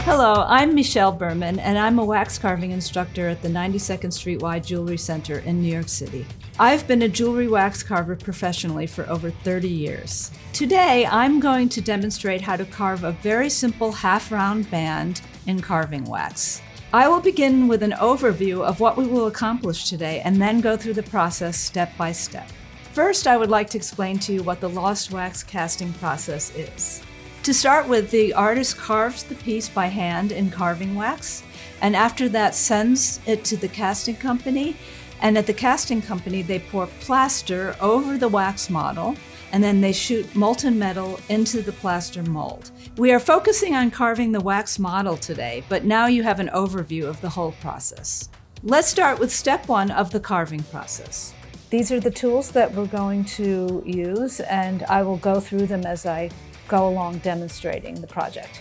Hello, I'm Michele Berman, and I'm a wax carving instructor at the 92nd Street Y Jewelry Center in New York City. I've been a jewelry wax carver professionally for over 30 years. Today, I'm going to demonstrate how to carve a very simple half-round band in carving wax. I will begin with an overview of what we will accomplish today and then go through the process step by step. First, I would like to explain to you what the lost wax casting process is. To start with, the artist carves the piece by hand in carving wax, and after that sends it to the casting company, and at the casting company they pour plaster over the wax model, and then they shoot molten metal into the plaster mold. We are focusing on carving the wax model today, but now you have an overview of the whole process. Let's start with step one of the carving process. These are the tools that we're going to use, and I will go through them as I go along demonstrating the project.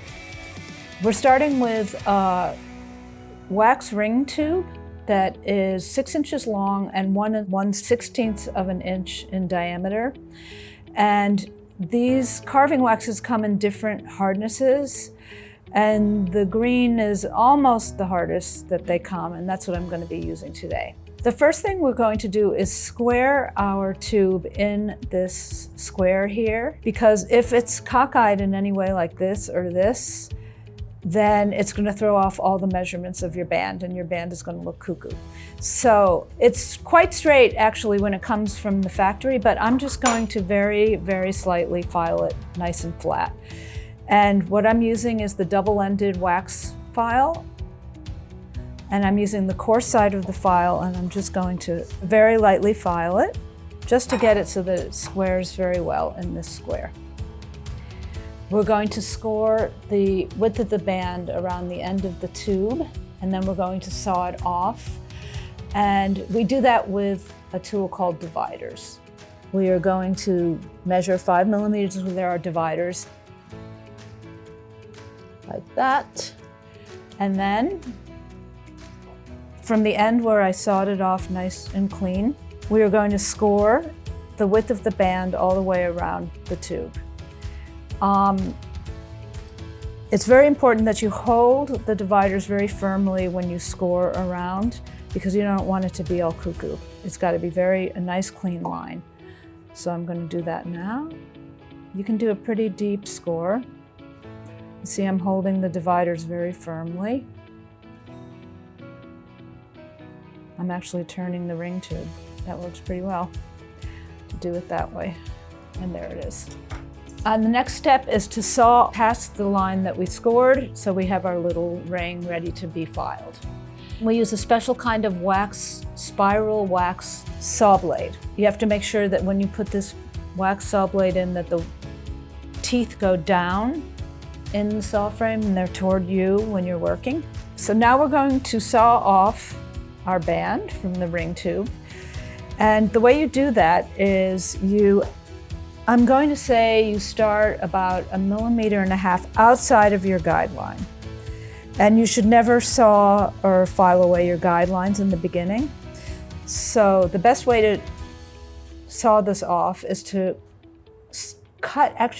We're starting with a wax ring tube that is 6 inches long and 1/16 of an inch in diameter. And these carving waxes come in different hardnesses, and the green is almost the hardest that they come, and that's what I'm going to be using today. The first thing we're going to do is square our tube in this square here, because if it's cockeyed in any way like this or this, then it's going to throw off all the measurements of your band, and your band is going to look cuckoo. So it's quite straight actually when it comes from the factory, but I'm just going to very, very slightly file it nice and flat. And what I'm using is the double-ended wax file. And I'm using the coarse side of the file, and I'm just going to very lightly file it, just to get it so that it squares very well in this square. We're going to score the width of the band around the end of the tube, and then we're going to saw it off. And we do that with a tool called dividers. We are going to measure 5 millimeters with our dividers, like that. And then, from the end where I sawed it off nice and clean, we are going to score the width of the band all the way around the tube. It's very important that you hold the dividers very firmly when you score around, because you don't want it to be all cuckoo. It's got to be a nice clean line. So I'm going to do that now. You can do a pretty deep score. You see I'm holding the dividers very firmly. I'm actually turning the ring tube. That works pretty well. Do it that way. And there it is. And the next step is to saw past the line that we scored, so we have our little ring ready to be filed. We use a special kind of wax, spiral wax saw blade. You have to make sure that when you put this wax saw blade in, that the teeth go down in the saw frame and they're toward you when you're working. So now we're going to saw off our band from the ring tube. And the way you do that is I'm going to say you start about 1.5 millimeters outside of your guideline. And you should never saw or file away your guidelines in the beginning. So the best way to saw this off is to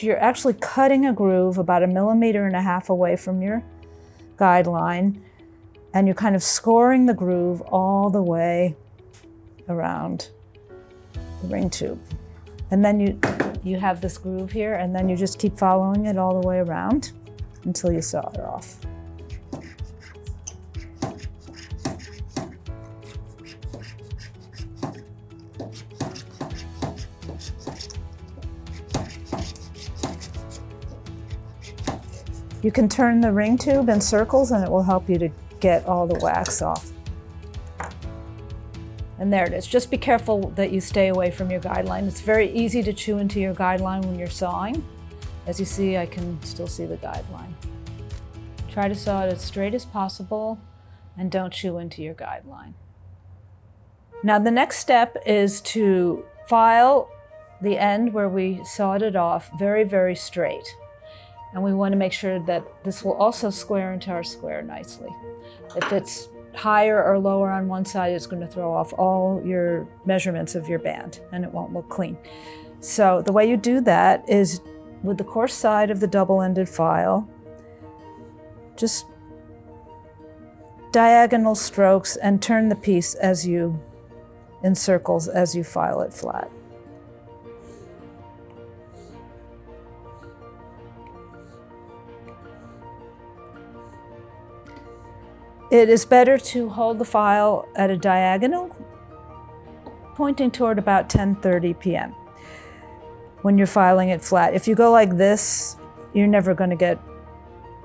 you're actually cutting a groove about 1.5 millimeters away from your guideline, and you're kind of scoring the groove all the way around the ring tube. And then you have this groove here, and then you just keep following it all the way around until you saw it off. You can turn the ring tube in circles, and it will help you to get all the wax off. And there it is. Just be careful that you stay away from your guideline. It's very easy to chew into your guideline when you're sawing. As you see, I can still see the guideline. Try to saw it as straight as possible and don't chew into your guideline. Now the next step is to file the end where we sawed it off very, very straight. And we want to make sure that this will also square into our square nicely. If it's higher or lower on one side, it's going to throw off all your measurements of your band and it won't look clean. So the way you do that is with the coarse side of the double-ended file, just diagonal strokes and turn the piece in circles as you file it flat. It is better to hold the file at a diagonal, pointing toward about 10:30 p.m. when you're filing it flat. If you go like this, you're never going to get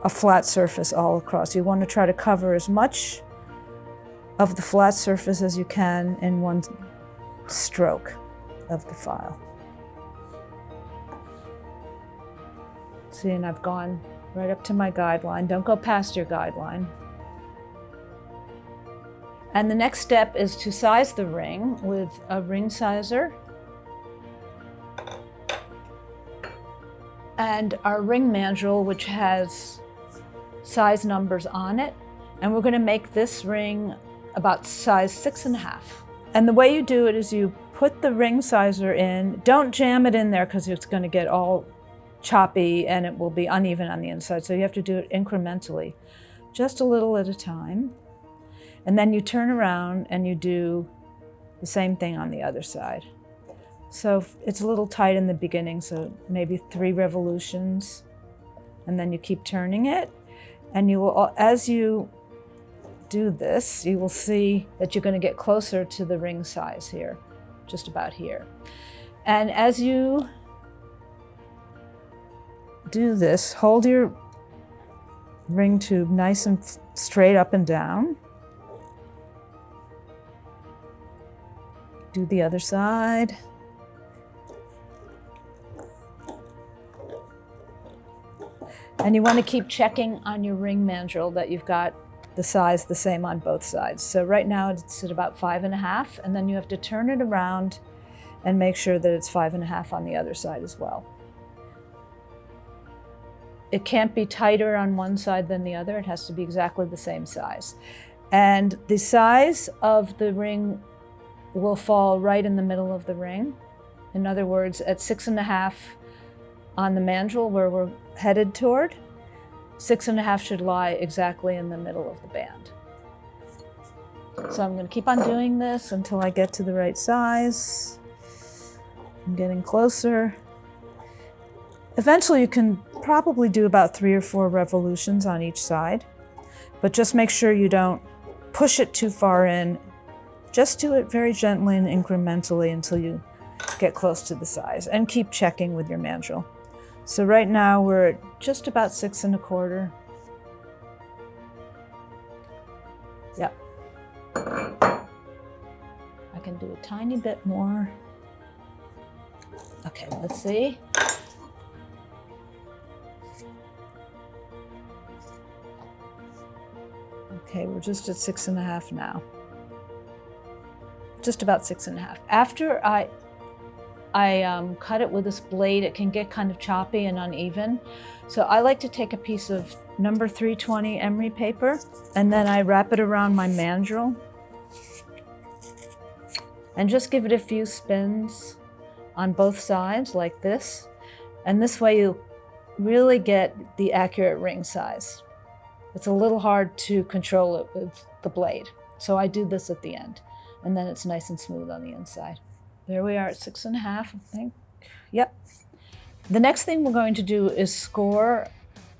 a flat surface all across. You want to try to cover as much of the flat surface as you can in one stroke of the file. See, and I've gone right up to my guideline. Don't go past your guideline. And the next step is to size the ring with a ring sizer and our ring mandrel, which has size numbers on it. And we're going to make this ring about size 6.5. And the way you do it is you put the ring sizer in. Don't jam it in there because it's going to get all choppy and it will be uneven on the inside. So you have to do it incrementally, just a little at a time. And then you turn around and you do the same thing on the other side. So it's a little tight in the beginning, so maybe 3 revolutions, and then you keep turning it. And you will, as you do this, you will see that you're going to get closer to the ring size here, just about here. And as you do this, hold your ring tube nice and straight up and down. Do the other side. And you want to keep checking on your ring mandrel that you've got the size the same on both sides. So right now it's at about 5.5, and then you have to turn it around and make sure that it's 5.5 on the other side as well. It can't be tighter on one side than the other. It has to be exactly the same size. And the size of the ring will fall right in the middle of the ring. In other words, at 6.5 on the mandrel where we're headed toward, 6.5 should lie exactly in the middle of the band. So I'm going to keep on doing this until I get to the right size. I'm getting closer. Eventually you can probably do about 3 or 4 revolutions on each side, but just make sure you don't push it too far in. Just do it very gently and incrementally until you get close to the size, and keep checking with your mandrel. So right now we're at just about 6.25. Yep. I can do a tiny bit more. Okay, let's see. Okay, we're just at 6.5 now. Just about 6.5. After I cut it with this blade, it can get kind of choppy and uneven. So I like to take a piece of number 320 emery paper, and then I wrap it around my mandrel and just give it a few spins on both sides like this. And this way you really get the accurate ring size. It's a little hard to control it with the blade. So I do this at the end, and then it's nice and smooth on the inside. There we are at 6.5, I think. Yep. The next thing we're going to do is score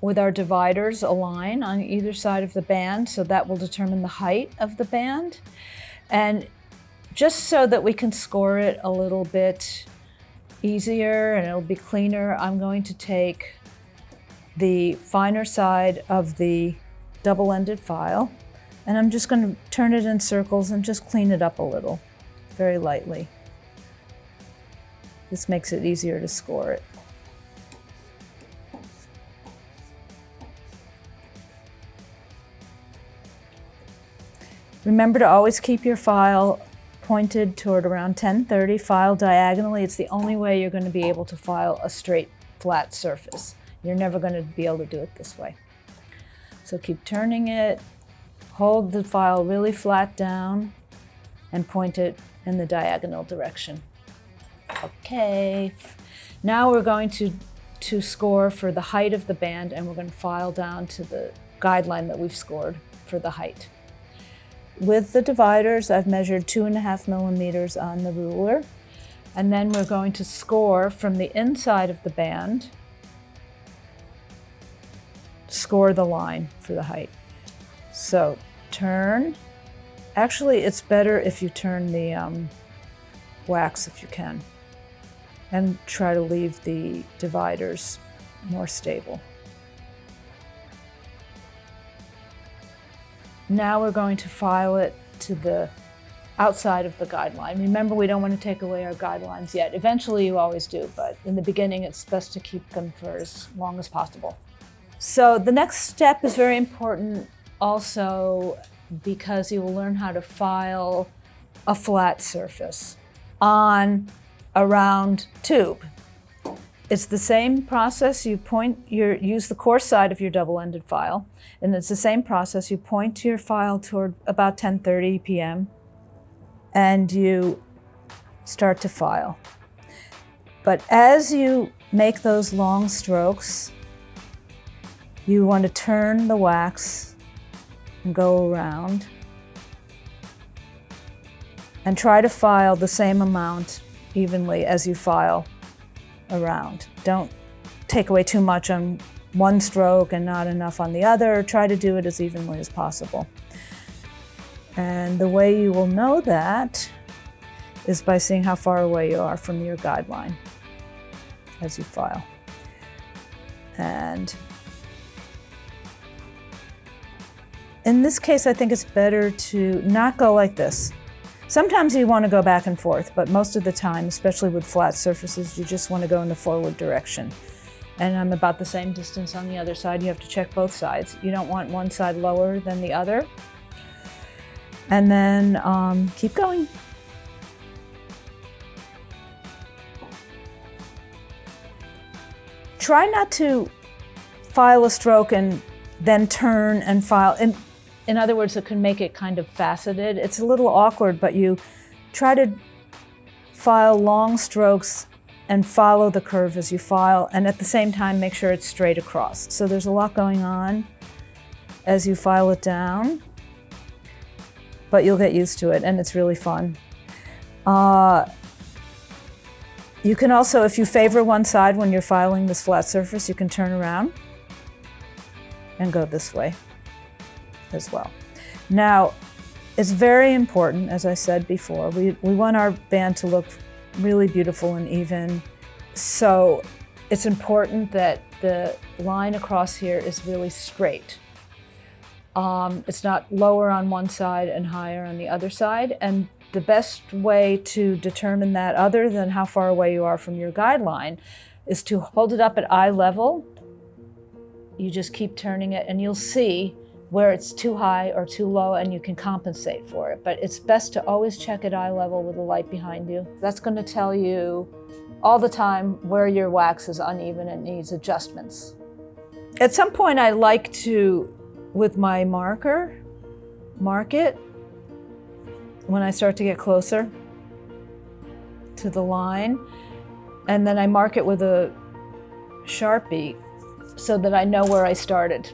with our dividers a line on either side of the band, so that will determine the height of the band. And just so that we can score it a little bit easier and it'll be cleaner, I'm going to take the finer side of the double-ended file, and I'm just going to turn it in circles and just clean it up a little, very lightly. This makes it easier to score it. Remember to always keep your file pointed toward around 10:30, file diagonally. It's the only way you're going to be able to file a straight, flat surface. You're never going to be able to do it this way. So keep turning it, hold the file really flat down, and point it in the diagonal direction. Okay, now we're going to score for the height of the band, and we're going to file down to the guideline that we've scored for the height. with the dividers, I've measured 2.5 millimeters on the ruler. And then we're going to score from the inside of the band, score the line for the height. So turn. Actually, it's better if you turn the wax if you can, and try to leave the dividers more stable. Now we're going to file it to the outside of the guideline. Remember, we don't want to take away our guidelines yet. Eventually you always do, but in the beginning it's best to keep them for as long as possible. So the next step is very important also because you will learn how to file a flat surface on a round tube. It's the same process. You use the coarse side of your double-ended file, and it's the same process. You point your file toward about 10:30 p.m. and you start to file. But as you make those long strokes, you want to turn the wax and go around and try to file the same amount evenly as you file around. Don't take away too much on one stroke and not enough on the other. Try to do it as evenly as possible. And the way you will know that is by seeing how far away you are from your guideline as you file. And in this case, I think it's better to not go like this. Sometimes you want to go back and forth, but most of the time, especially with flat surfaces, you just want to go in the forward direction. And I'm about the same distance on the other side. You have to check both sides. You don't want one side lower than the other. And then keep going. Try not to file a stroke and then turn and file. In other words, it can make it kind of faceted. It's a little awkward, but you try to file long strokes and follow the curve as you file, and at the same time make sure it's straight across. So there's a lot going on as you file it down, but you'll get used to it, and it's really fun. You can also, if you favor one side when you're filing this flat surface, you can turn around and go this way as well. Now, it's very important, as I said before, we want our band to look really beautiful and even. So it's important that the line across here is really straight. It's not lower on one side and higher on the other side. And the best way to determine that, other than how far away you are from your guideline, is to hold it up at eye level. You just keep turning it and you'll see where it's too high or too low, and you can compensate for it. But it's best to always check at eye level with the light behind you. That's going to tell you all the time where your wax is uneven and needs adjustments. At some point I like to, with my marker, mark it when I start to get closer to the line, and then I mark it with a Sharpie so that I know where I started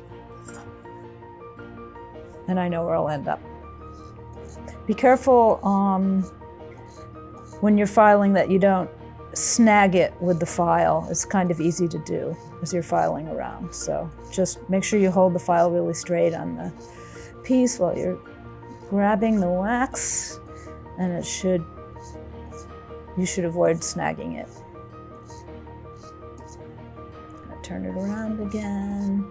and I know where I'll end up. Be careful when you're filing that you don't snag it with the file. It's kind of easy to do as you're filing around. So just make sure you hold the file really straight on the piece while you're grabbing the wax, and you should avoid snagging it. Turn it around again.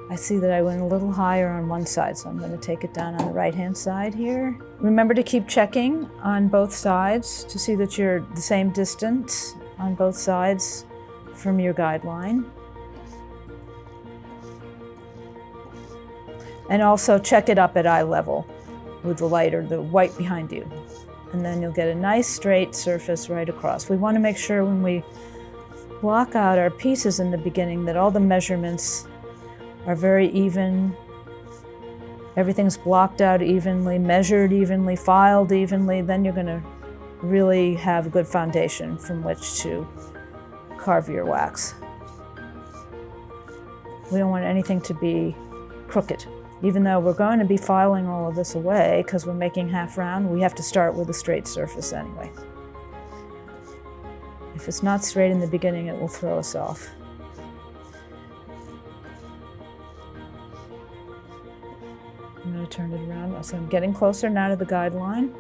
I see that I went a little higher on one side, so I'm going to take it down on the right-hand side here. Remember to keep checking on both sides to see that you're the same distance on both sides from your guideline. And also check it up at eye level with the light or the white behind you. And then you'll get a nice straight surface right across. We want to make sure when we block out our pieces in the beginning that all the measurements are very even. Everything's blocked out evenly, measured evenly, filed evenly. Then you're going to really have a good foundation from which to carve your wax. We don't want anything to be crooked Even though we're going to be filing all of this away because we're making half round, we have to start with a straight surface anyway. If it's not straight in the beginning, it will throw us off. I'm going to turn it around. So I'm getting closer now to the guideline.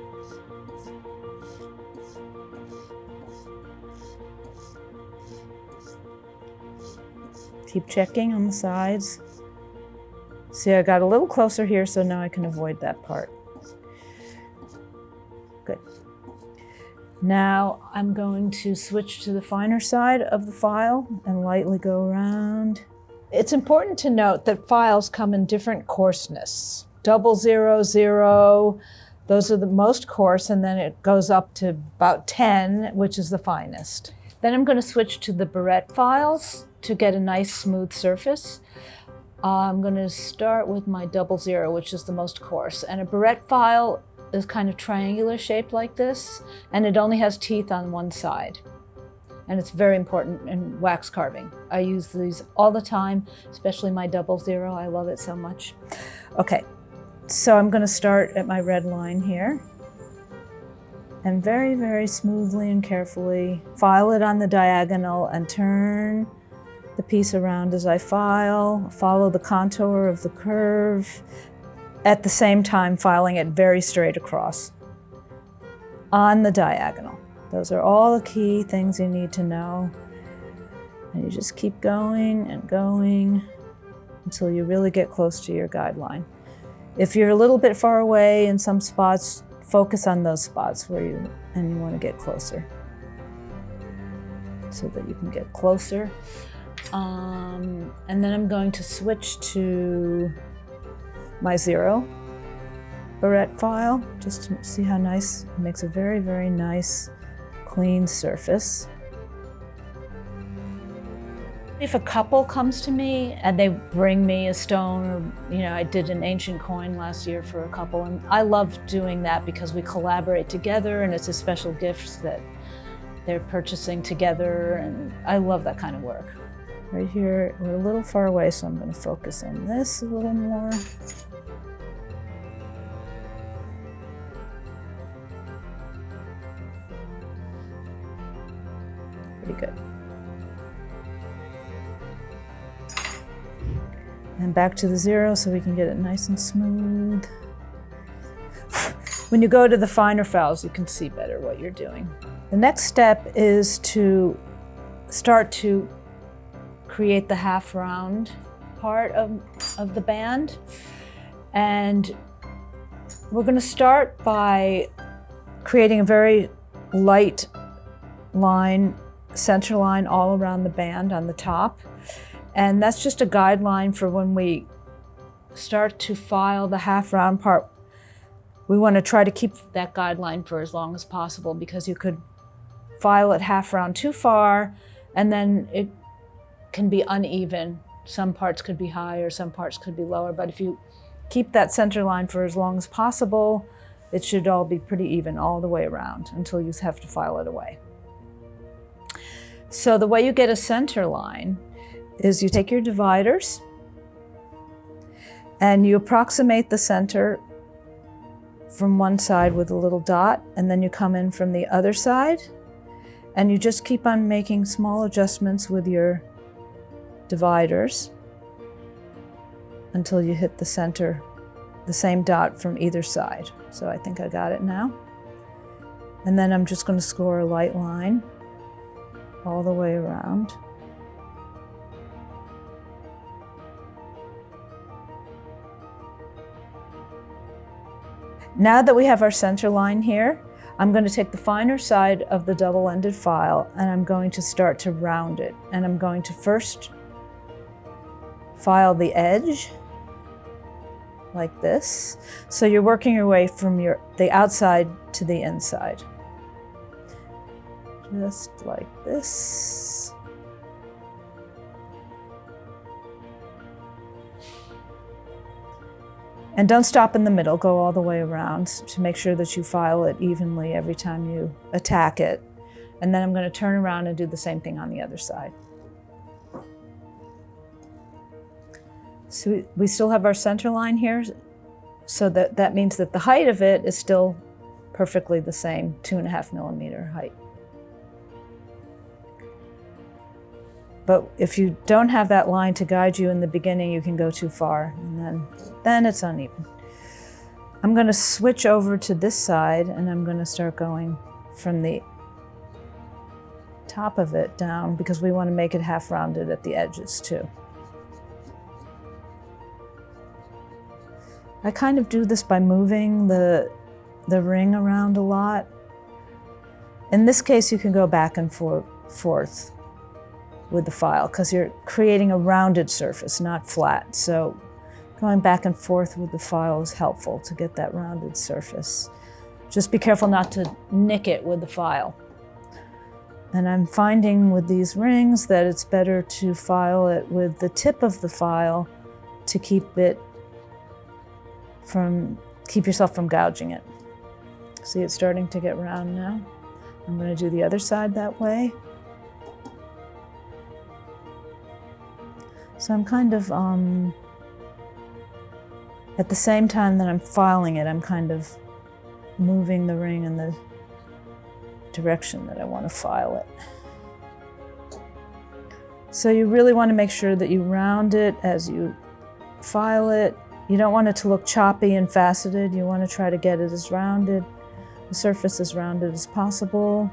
Keep checking on the sides. See, I got a little closer here, so now I can avoid that part. Good. Now I'm going to switch to the finer side of the file and lightly go around. It's important to note that files come in different coarseness. 000, 0, those are the most coarse, and then it goes up to about 10, which is the finest. Then I'm going to switch to the Beret files to get a nice smooth surface. I'm going to start with my 00, which is the most coarse. And a Beret file is kind of triangular shaped like this, and it only has teeth on one side. And it's very important in wax carving. I use these all the time, especially my 00. I love it so much. Okay, so I'm going to start at my red line here. And very, very smoothly and carefully file it on the diagonal and turn the piece around as I file, follow the contour of the curve, at the same time filing it very straight across on the diagonal. Those are all the key things you need to know. And you just keep going and going until you really get close to your guideline. If you're a little bit far away in some spots, focus on those spots where you want to get closer so that you can get closer. And then I'm going to switch to my 0 Beret file, just to see how nice. It makes a very, very nice, clean surface. If a couple comes to me and they bring me a stone, or I did an ancient coin last year for a couple, and I love doing that because we collaborate together and it's a special gift that they're purchasing together, and I love that kind of work. Right here, we're a little far away, so I'm going to focus on this a little more. Pretty good. And back to the 0 so we can get it nice and smooth. When you go to the finer files, you can see better what you're doing. The next step is to start to create the half round part of the band. And we're going to start by creating a very light line, center line all around the band on the top. And that's just a guideline for when we start to file the half round part. We want to try to keep that guideline for as long as possible, because you could file it half round too far and then it can be uneven. Some parts could be higher, some parts could be lower, but if you keep that center line for as long as possible, it should all be pretty even all the way around until you have to file it away. So the way you get a center line is you take your dividers and you approximate the center from one side with a little dot, and then you come in from the other side, and you just keep on making small adjustments with your dividers until you hit the center, the same dot from either side. So I think I got it now. And then I'm just going to score a light line all the way around. Now that we have our center line here, I'm going to take the finer side of the double-ended file and I'm going to start to round it. And I'm going to first file the edge like this. So you're working your way from the outside to the inside. Just like this. And don't stop in the middle, go all the way around to make sure that you file it evenly every time you attack it. And then I'm going to turn around and do the same thing on the other side. So we still have our center line here, so that means that the height of it is still perfectly the same, 2.5 millimeter height. But if you don't have that line to guide you in the beginning, you can go too far, and then it's uneven. I'm going to switch over to this side, and I'm going to start going from the top of it down, because we want to make it half rounded at the edges too. I kind of do this by moving the ring around a lot. In this case, you can go back and forth with the file, because you're creating a rounded surface, not flat. So going back and forth with the file is helpful to get that rounded surface. Just be careful not to nick it with the file. And I'm finding with these rings that it's better to file it with the tip of the file to keep yourself from gouging it. See, it's starting to get round now. I'm going to do the other side that way. So I'm kind of, at the same time that I'm filing it, I'm kind of moving the ring in the direction that I want to file it. So you really want to make sure that you round it as you file it. You don't want it to look choppy and faceted. You want to try to get it as rounded, the surface as rounded as possible.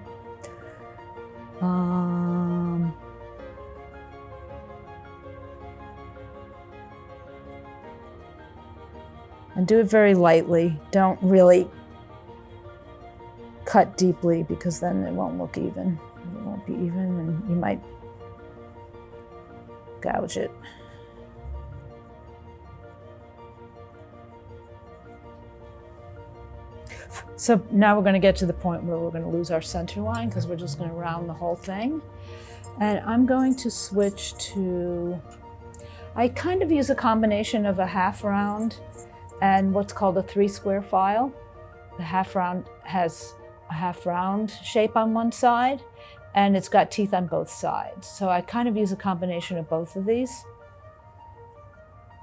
And do it very lightly. Don't really cut deeply, because then it won't look even. It won't be even, and you might gouge it. So now we're going to get to the point where we're going to lose our center line, because we're just going to round the whole thing. And I'm going to switch to, I kind of use a combination of a half round and what's called a 3-square file. The half round has a half round shape on one side, and it's got teeth on both sides. So I kind of use a combination of both of these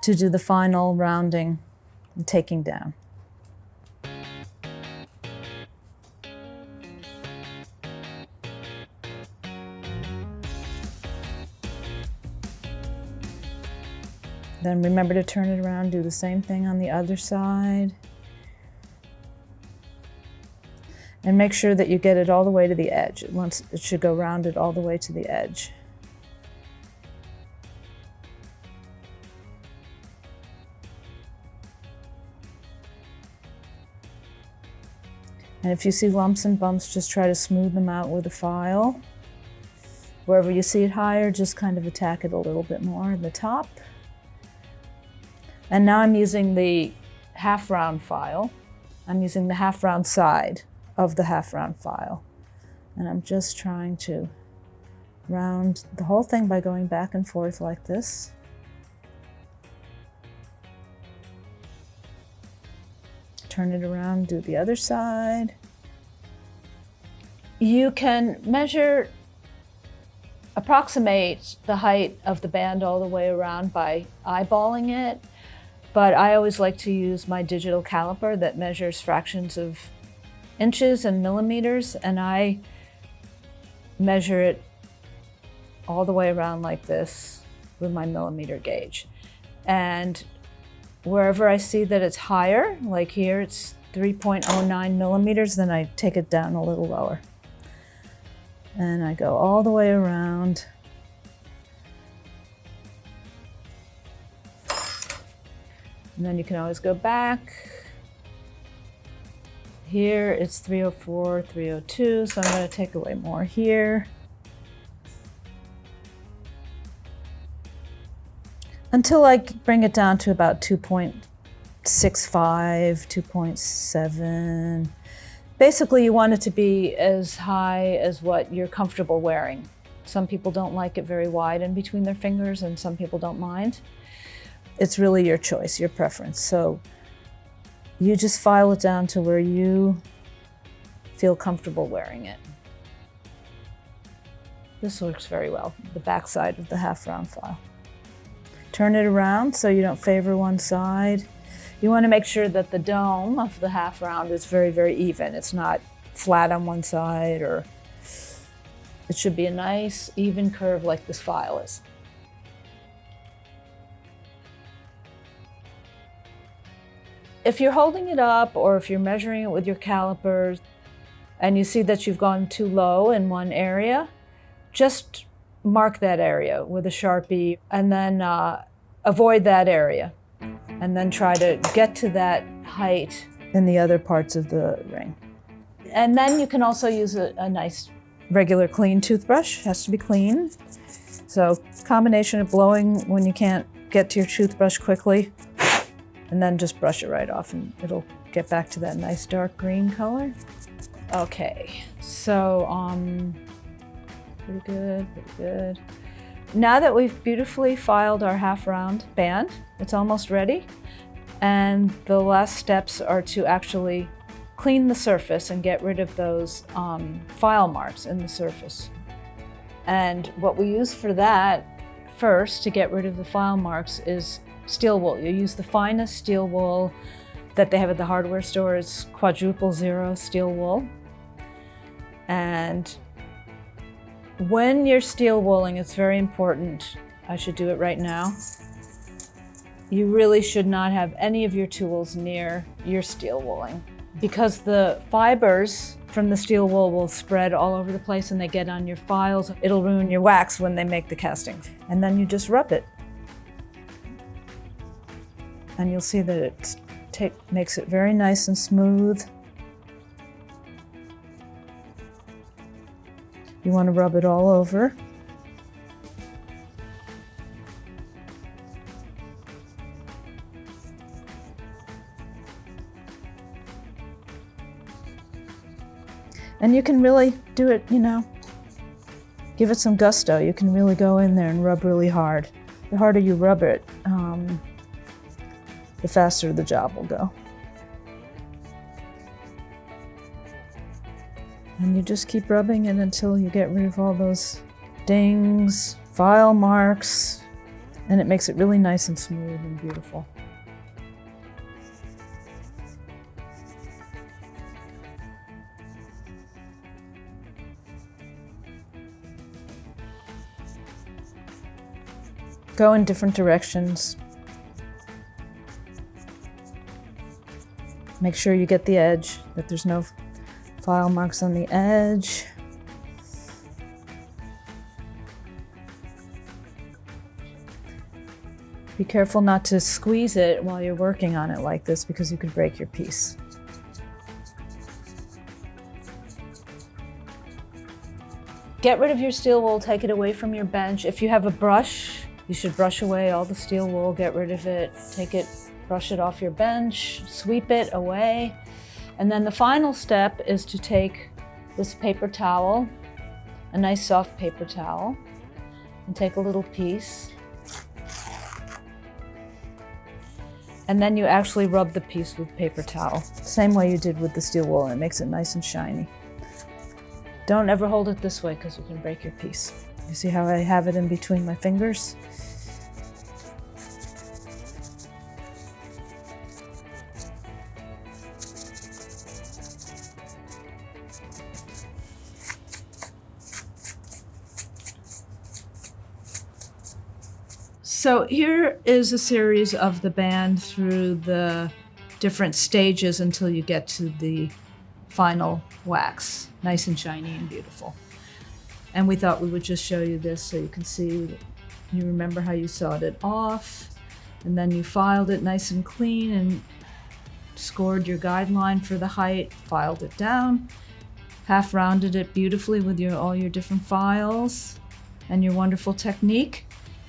to do the final rounding and taking down. Then remember to turn it around, do the same thing on the other side. And make sure that you get it all the way to the edge. It should go rounded all the way to the edge. And if you see lumps and bumps, just try to smooth them out with a file. Wherever you see it higher, just kind of attack it a little bit more at the top. And now I'm using the half round file. I'm using the half round side of the half round file. And I'm just trying to round the whole thing by going back and forth like this. Turn it around, do the other side. You can approximate the height of the band all the way around by eyeballing it. But I always like to use my digital caliper that measures fractions of inches and millimeters, and I measure it all the way around like this with my millimeter gauge. And wherever I see that it's higher, like here it's 3.09 millimeters, then I take it down a little lower. And I go all the way around. And then you can always go back. Here it's 304, 302, so I'm going to take away more here. Until I bring it down to about 2.65, 2.7. Basically, you want it to be as high as what you're comfortable wearing. Some people don't like it very wide in between their fingers, and some people don't mind. It's really your choice, your preference. So you just file it down to where you feel comfortable wearing it. This works very well, the back side of the half round file. Turn it around so you don't favor one side. You want to make sure that the dome of the half round is very, very even. It's not flat on one side, or it should be a nice even curve like this file is. If you're holding it up or if you're measuring it with your calipers and you see that you've gone too low in one area, just mark that area with a Sharpie and then avoid that area. And then try to get to that height in the other parts of the ring. And then you can also use a nice regular clean toothbrush. It has to be clean. So combination of blowing when you can't get to your toothbrush quickly, and then just brush it right off and it'll get back to that nice dark green color. Okay, so pretty good, pretty good. Now that we've beautifully filed our half round band, it's almost ready. And the last steps are to actually clean the surface and get rid of those file marks in the surface. And what we use for that first to get rid of the file marks is steel wool. You use the finest steel wool that they have at the hardware store. It's quadruple zero steel wool. And when you're steel wooling, it's very important. I should do it right now. You really should not have any of your tools near your steel wooling because the fibers from the steel wool will spread all over the place and they get on your files. It'll ruin your wax when they make the casting. And then you just rub it. And you'll see that it makes it very nice and smooth. You want to rub it all over. And you can really do it, give it some gusto. You can really go in there and rub really hard. The harder you rub it, the faster the job will go. And you just keep rubbing it until you get rid of all those dings, file marks, and it makes it really nice and smooth and beautiful. Go in different directions. Make sure you get the edge, that there's no file marks on the edge. Be careful not to squeeze it while you're working on it like this because you could break your piece. Get rid of your steel wool, take it away from your bench. If you have a brush, you should brush away all the steel wool, get rid of it, brush it off your bench, sweep it away. And then the final step is to take this paper towel, a nice soft paper towel, and take a little piece. And then you actually rub the piece with paper towel, same way you did with the steel wool, and it makes it nice and shiny. Don't ever hold it this way because you can break your piece. You see how I have it in between my fingers? So here is a series of the band through the different stages until you get to the final wax, nice and shiny and beautiful. And we thought we would just show you this so you can see, you remember how you sawed it off, and then you filed it nice and clean and scored your guideline for the height, filed it down, half rounded it beautifully with all your different files and your wonderful technique,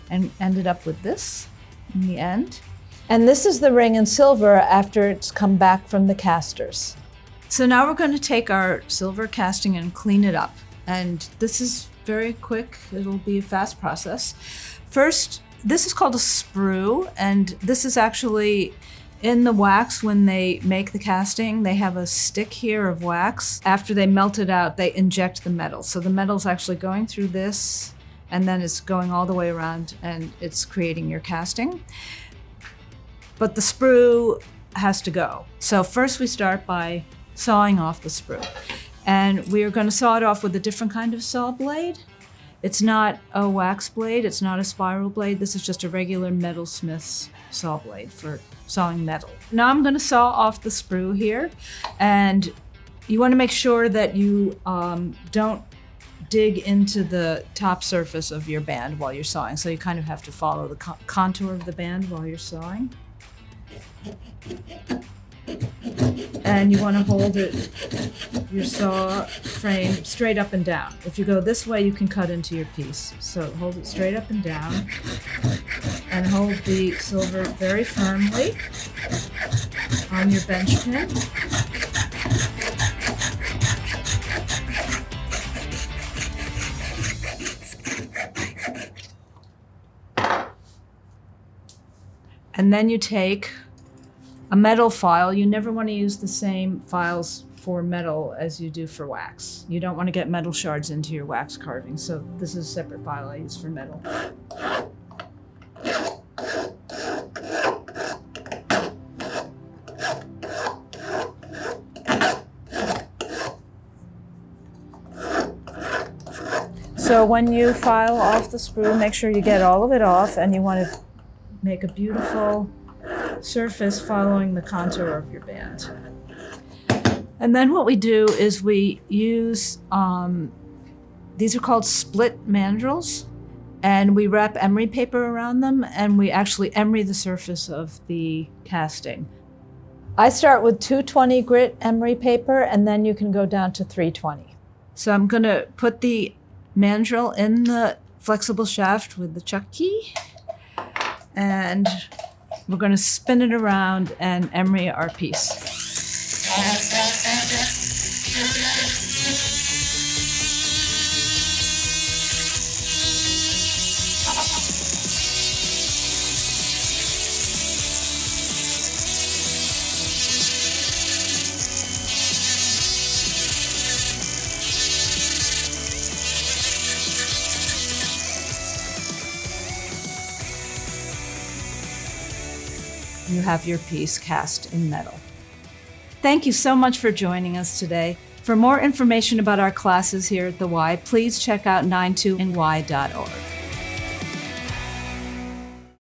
and ended up with this in the end. And this is the ring in silver after it's come back from the casters. So now we're going to take our silver casting and clean it up. And this is very quick. It'll be a fast process. First, this is called a sprue, and this is actually in the wax when they make the casting. They have a stick here of wax. After they melt it out, they inject the metal. So the metal's actually going through this and then it's going all the way around and it's creating your casting. But the sprue has to go. So first we start by sawing off the sprue. And we are going to saw it off with a different kind of saw blade. It's not a wax blade, it's not a spiral blade. This is just a regular metalsmith's saw blade for sawing metal. Now I'm going to saw off the sprue here, and you want to make sure that you don't dig into the top surface of your band while you're sawing. So you kind of have to follow the contour of the band while you're sawing. And you want to hold your saw frame straight up and down. If you go this way, you can cut into your piece. So hold it straight up and down, and hold the silver very firmly on your bench pin. And then you take a metal file. You never want to use the same files for metal as you do for wax. You don't want to get metal shards into your wax carving, so this is a separate file I use for metal. So when you file off the sprue, make sure you get all of it off, and you want to make a beautiful surface following the contour of your band. And then what we do is we use, these are called split mandrels, and we wrap emery paper around them, and we actually emery the surface of the casting. I start with 220 grit emery paper, and then you can go down to 320. So I'm gonna put the mandrel in the flexible shaft with the chuck key, and we're going to spin it around and emery our piece. You have your piece cast in metal. Thank you so much for joining us today. For more information about our classes here at the Y, please check out 92ny.org.